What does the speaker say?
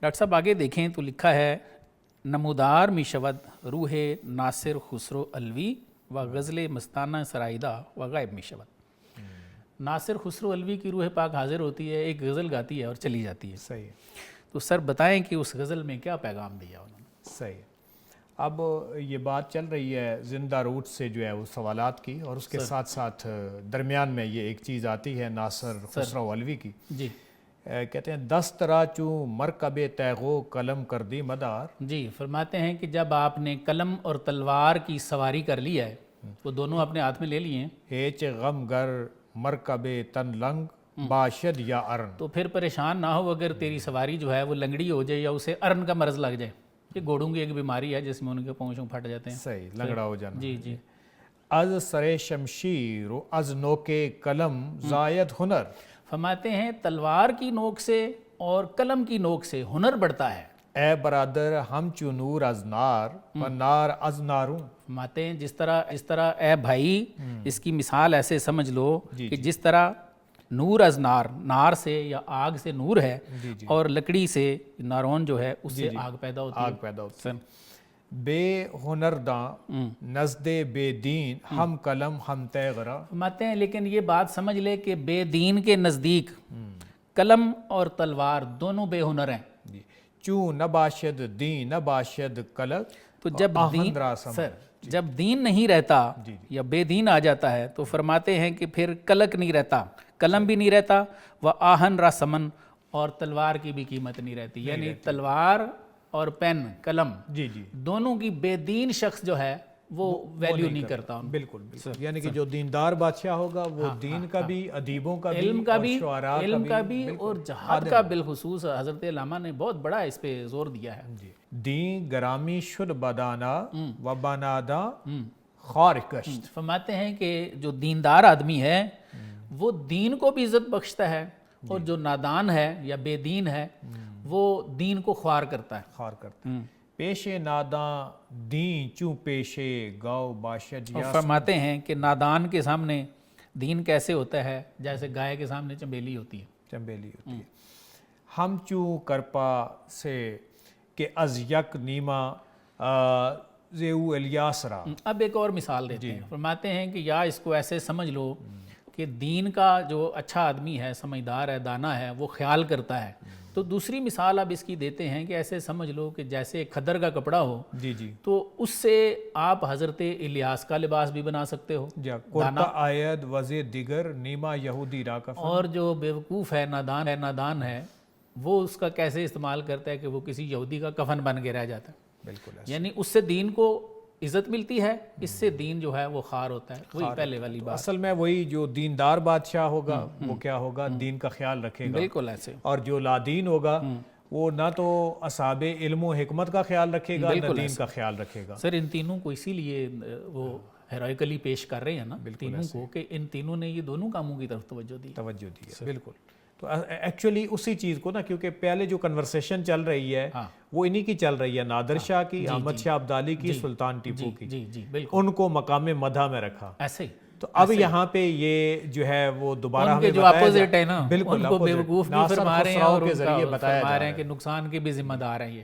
Doctor صاحب آگے دیکھیں تو لکھا ہے نمودار می شود روح ناصر خسرو الوی و غزل مستانہ سرائیدہ و غائب می شود. ناصر خسرو الوی کی روح پاک حاضر ہوتی ہے، ایک غزل گاتی ہے اور چلی جاتی ہے. صحیح. تو سر بتائیں کہ اس غزل میں کیا پیغام دیا انہوں نے؟ صحیح. اب یہ بات چل رہی ہے زندہ روٹ سے جو ہے وہ سوالات کی، اور اس کے ساتھ ساتھ درمیان میں یہ ایک چیز آتی ہے ناصر خسرو الوی کی. جی کہتے ہیں دسترا چوں مرکب تیغو قلم کر دی مدار. جی فرماتے ہیں کہ جب آپ نے قلم اور تلوار کی سواری کر لی ہے، وہ دونوں اپنے ہاتھ میں لے لیے ہیں، ہیچ غم گر مرکب تن لنگ باشد یا ارن. تو پھر پریشان نہ ہو اگر تیری سواری جو ہے وہ لنگڑی ہو جائے یا اسے ارن کا مرض لگ جائے. یہ گھوڑوں کی ایک بیماری ہے جس میں ان کے پونچھوں پھٹ جاتے ہیں. صحیح، لنگڑا ہو جانا. جی جی. از سر شمشیر و از نوکے قلم زائد ہنر. فرماتے ہیں تلوار کی نوک سے اور قلم کی نوک سے ہنر بڑھتا ہے. اے برادر ہم چو نور از نار و نار از ناروں. فرماتے ہیں جس طرح اے بھائی، اس کی مثال ایسے سمجھ لو کہ جس طرح نور از نار، نار سے یا آگ سے نور ہے، اور لکڑی سے نارون جو ہے اس سے آگ پیدا ہوتی ہے. آگ پیدا ہوتی ہے. بے ہنر داں نزد بے دین ہم قلم ہم تیغرا. فرماتے ہیں لیکن یہ بات سمجھ لے کہ بے دین کے نزدیک قلم اور تلوار دونوں بے ہنر ہیں. چوں نہ باشد دین نہ باشد قلق. تو جب دین نہیں رہتا یا بے دین آ جاتا ہے تو فرماتے ہیں کہ پھر قلق نہیں رہتا، قلم بھی نہیں رہتا، و آہن را سمن، اور تلوار کی بھی قیمت نہیں رہتی. یعنی تلوار اور پین قلم دونوں کی بے دین شخص جو ہے وہ ویلیو نہیں کرتا. بالکل. یعنی کہ جو دیندار بادشاہ ہوگا وہ دین کا بھی، ادیبوں کا بھی، علم کا بھی، شعراء علم کا بھی اور جہاد کا بالخصوص حضرت علامہ نے بہت بڑا اس پہ زور دیا ہے. دین گرامی شد بدانا و بنادا خار کشت. فرماتے ہیں کہ جو دیندار آدمی ہے وہ دین کو بھی عزت بخشتا ہے، اور جو نادان ہے یا بے دین ہے وہ دین کو خوار کرتا ہے. خار کرتا ہے. پیش ناداں دین چوں پیشے گاؤ باشد. اور فرماتے ہیں کہ نادان کے سامنے دین کیسے ہوتا ہے جیسے گائے کے سامنے چنبیلی ہوتی ہے. چنبیلی ہوتی ہے. ہم چوں کرپا سے کہ از یک نیما زیو الیاس را. اب ایک اور مثال دیتے ہیں. فرماتے ہیں کہ یا اس کو ایسے سمجھ لو کہ دین کا جو اچھا آدمی ہے، سمجھدار ہے، دانا ہے، وہ خیال کرتا ہے. تو دوسری مثال اب اس کی دیتے ہیں کہ ایسے سمجھ لو کہ جیسے کھدر کا کپڑا ہو تو اس سے آپ حضرت الیاس کا لباس بھی بنا سکتے ہو. کرتا آید وزے دیگر نیما یہودی را کا. اور جو بیوقوف ہے، نادان ہے، وہ اس کا کیسے استعمال کرتا ہے کہ وہ کسی یہودی کا کفن بن کے رہ جاتا ہے. بالکل. یعنی اس سے دین کو عزت ملتی ہے، اس سے دین جو ہے وہ خار ہوتا ہے. وہی پہلے والی بات. اصل میں وہی جو دیندار بادشاہ ہوگا وہ کیا ہوگا، دین کا خیال رکھے گا. بالکل ایسے. اور جو لادین ہوگا وہ نہ تو اصحاب علم و حکمت کا خیال رکھے گا نہ دین کا خیال رکھے گا. سر ان تینوں کو اسی لیے وہ ہیروئکلی پیش کر رہے ہیں نا تینوں کو، کہ ان تینوں نے یہ دونوں کاموں کی طرف توجہ دی. بالکل. تو ایکچولی اسی چیز کو نا، کیونکہ پہلے جو کنورسیشن چل رہی ہے وہ انہی کی چل رہی ہے، نادر شاہ کی، احمد شاہ ابدالی کی، سلطان ٹیپو کی. ان کو مقام مدح میں رکھا. ایسے تو اب یہاں پہ یہ جو ہے وہ دوبارہ ہمیں جو اپوزٹ ہے نا، بالکل ان کو بیوقوف بھی فرما رہے ہیں اور کے ذریعے بتایا فرما رہے ہیں کہ نقصان کے بھی ذمہ دار ہیں یہ.